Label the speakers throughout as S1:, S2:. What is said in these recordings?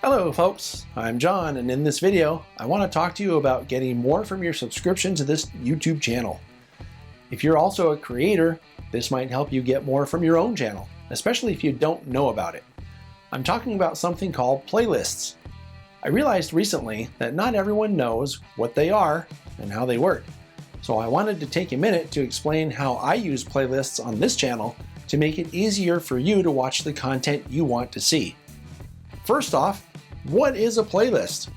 S1: Hello folks, I'm John, and in this video I want to talk to you about getting more from your subscription to this YouTube channel. If you're also a creator, this might help you get more from your own channel, especially if you don't know about it. I'm talking about something called playlists. I realized recently that not everyone knows what they are and how they work, so I wanted to take a minute to explain how I use playlists on this channel to make it easier for you to watch the content you want to see. First off, what is a playlist?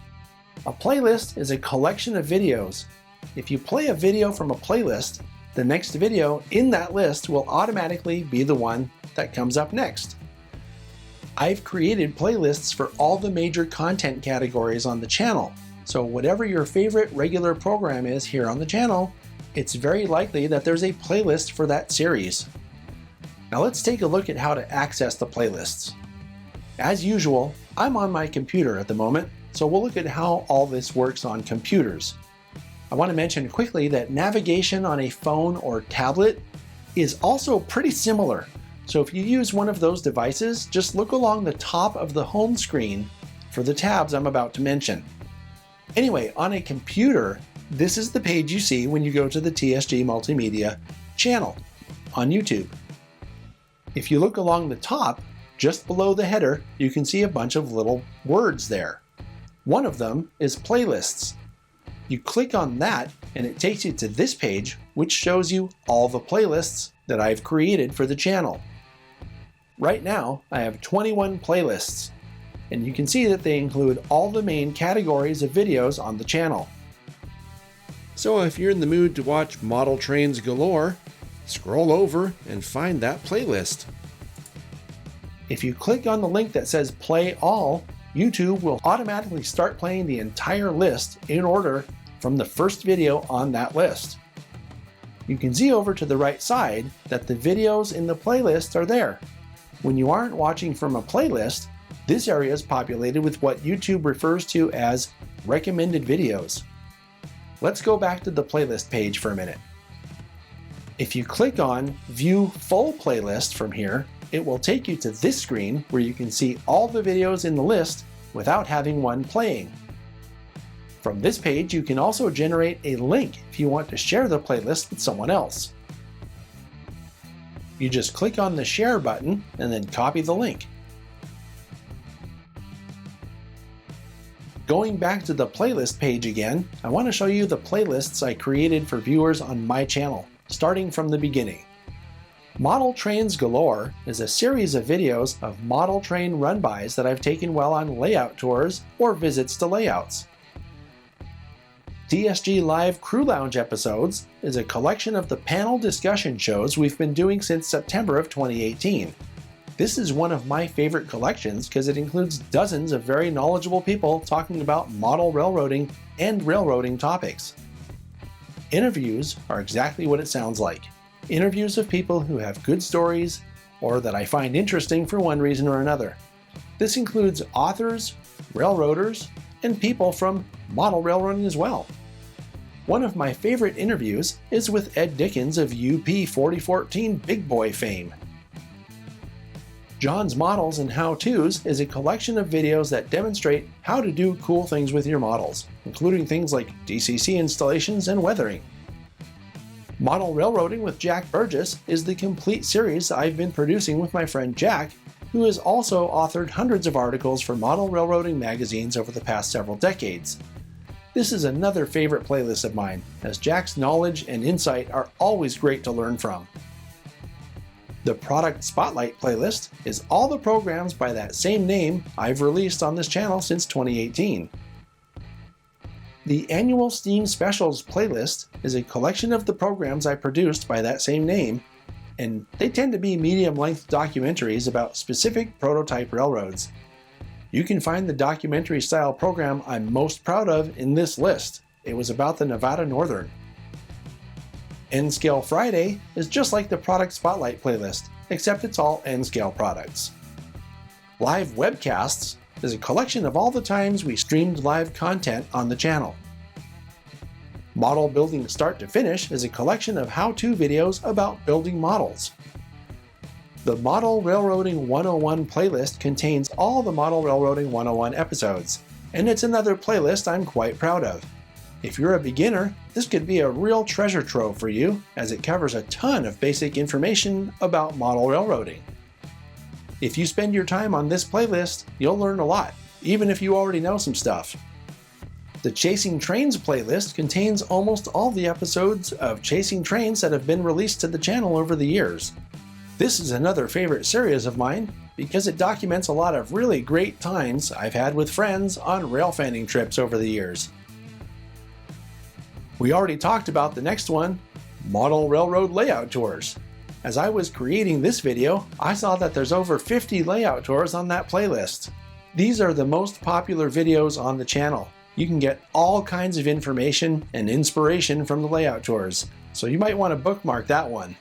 S1: A playlist is a collection of videos. If you play a video from a playlist, the next video in that list will automatically be the one that comes up next. I've created playlists for all the major content categories on the channel, so whatever your favorite regular program is here on the channel, it's very likely that there's a playlist for that series. Now let's take a look at how to access the playlists. As usual, I'm on my computer at the moment, so we'll look at how all this works on computers. I want to mention quickly that navigation on a phone or tablet is also pretty similar. So if you use one of those devices, just look along the top of the home screen for the tabs I'm about to mention. Anyway, on a computer, this is the page you see when you go to the TSG Multimedia channel on YouTube. If you look along the top, just below the header, you can see a bunch of little words there. One of them is playlists. You click on that and it takes you to this page, which shows you all the playlists that I've created for the channel. Right now, I have 21 playlists, and you can see that they include all the main categories of videos on the channel. So if you're in the mood to watch model trains galore, scroll over and find that playlist. If you click on the link that says Play All, YouTube will automatically start playing the entire list in order from the first video on that list. You can see over to the right side that the videos in the playlist are there. When you aren't watching from a playlist, this area is populated with what YouTube refers to as recommended videos. Let's go back to the playlist page for a minute. If you click on View Full Playlist from here, it will take you to this screen where you can see all the videos in the list without having one playing. From this page, you can also generate a link if you want to share the playlist with someone else. You just click on the share button and then copy the link. Going back to the playlist page again, I want to show you the playlists I created for viewers on my channel, starting from the beginning. Model Trains Galore is a series of videos of model train run-bys that I've taken while on layout tours or visits to layouts. TSG Live Crew Lounge episodes is a collection of the panel discussion shows we've been doing since September of 2018. This is one of my favorite collections because it includes dozens of very knowledgeable people talking about model railroading and railroading topics. Interviews are exactly what it sounds like. Interviews of people who have good stories or that I find interesting for one reason or another. This includes authors, railroaders, and people from model railroading as well. One of my favorite interviews is with Ed Dickens of UP 4014 Big Boy fame. John's Models and How-Tos is a collection of videos that demonstrate how to do cool things with your models, including things like DCC installations and weathering. Model Railroading with Jack Burgess is the complete series I've been producing with my friend Jack, who has also authored hundreds of articles for model railroading magazines over the past several decades. This is another favorite playlist of mine, as Jack's knowledge and insight are always great to learn from. The Product Spotlight playlist is all the programs by that same name I've released on this channel since 2018. The Annual Steam Specials playlist is a collection of the programs I produced by that same name, and they tend to be medium-length documentaries about specific prototype railroads. You can find the documentary-style program I'm most proud of in this list. It was about the Nevada Northern. N-Scale Friday is just like the Product Spotlight playlist, except it's all N-Scale products. Live Webcasts is a collection of all the times we streamed live content on the channel. Model Building Start to Finish is a collection of how-to videos about building models. The Model Railroading 101 playlist contains all the Model Railroading 101 episodes, and it's another playlist I'm quite proud of. If you're a beginner, this could be a real treasure trove for you, as it covers a ton of basic information about model railroading. If you spend your time on this playlist, you'll learn a lot, even if you already know some stuff. The Chasing Trains playlist contains almost all the episodes of Chasing Trains that have been released to the channel over the years. This is another favorite series of mine because it documents a lot of really great times I've had with friends on rail fanning trips over the years. We already talked about the next one, Model Railroad Layout Tours. As I was creating this video, I saw that there's over 50 layout tours on that playlist. These are the most popular videos on the channel. You can get all kinds of information and inspiration from the layout tours, so you might want to bookmark that one.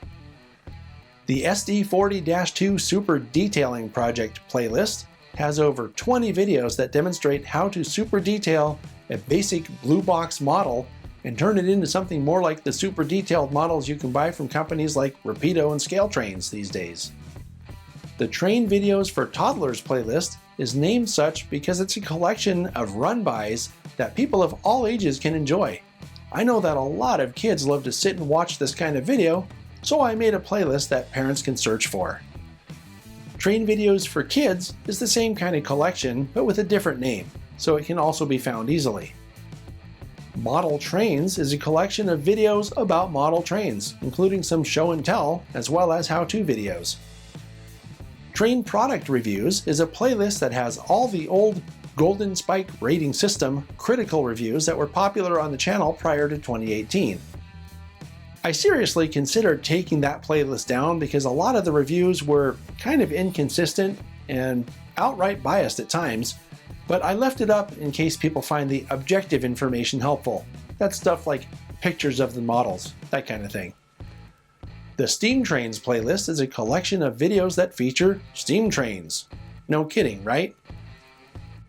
S1: The SD40-2 Super Detailing Project playlist has over 20 videos that demonstrate how to super detail a basic blue box model and turn it into something more like the super detailed models you can buy from companies like Rapido and Scale Trains these days. The Train Videos for Toddlers playlist is named such because it's a collection of run-bys that people of all ages can enjoy. I know that a lot of kids love to sit and watch this kind of video, so I made a playlist that parents can search for. Train Videos for Kids is the same kind of collection, but with a different name, so it can also be found easily. Model Trains is a collection of videos about model trains, including some show and tell, as well as how-to videos. Train Product Reviews is a playlist that has all the old Golden Spike rating system critical reviews that were popular on the channel prior to 2018. I seriously considered taking that playlist down because a lot of the reviews were kind of inconsistent and outright biased at times, but I left it up in case people find the objective information helpful. That's stuff like pictures of the models, that kind of thing. The Steam Trains playlist is a collection of videos that feature steam trains. No kidding, right?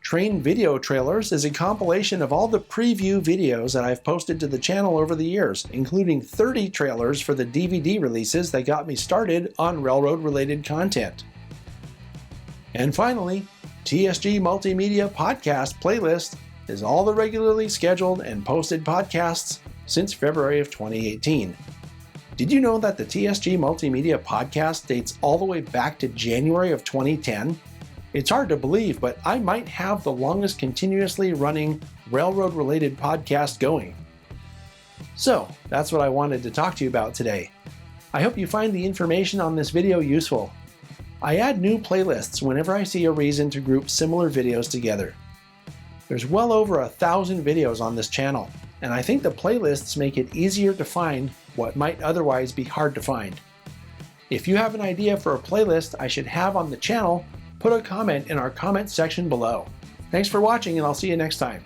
S1: Train Video Trailers is a compilation of all the preview videos that I've posted to the channel over the years, including 30 trailers for the DVD releases that got me started on railroad-related content. And finally, TSG Multimedia Podcast playlist is all the regularly scheduled and posted podcasts since February of 2018. Did you know that the TSG Multimedia Podcast dates all the way back to January of 2010? It's hard to believe, but I might have the longest continuously running railroad-related podcast going. So, that's what I wanted to talk to you about today. I hope you find the information on this video useful. I add new playlists whenever I see a reason to group similar videos together. There's well over 1,000 videos on this channel, and I think the playlists make it easier to find what might otherwise be hard to find. If you have an idea for a playlist I should have on the channel, put a comment in our comment section below. Thanks for watching, and I'll see you next time.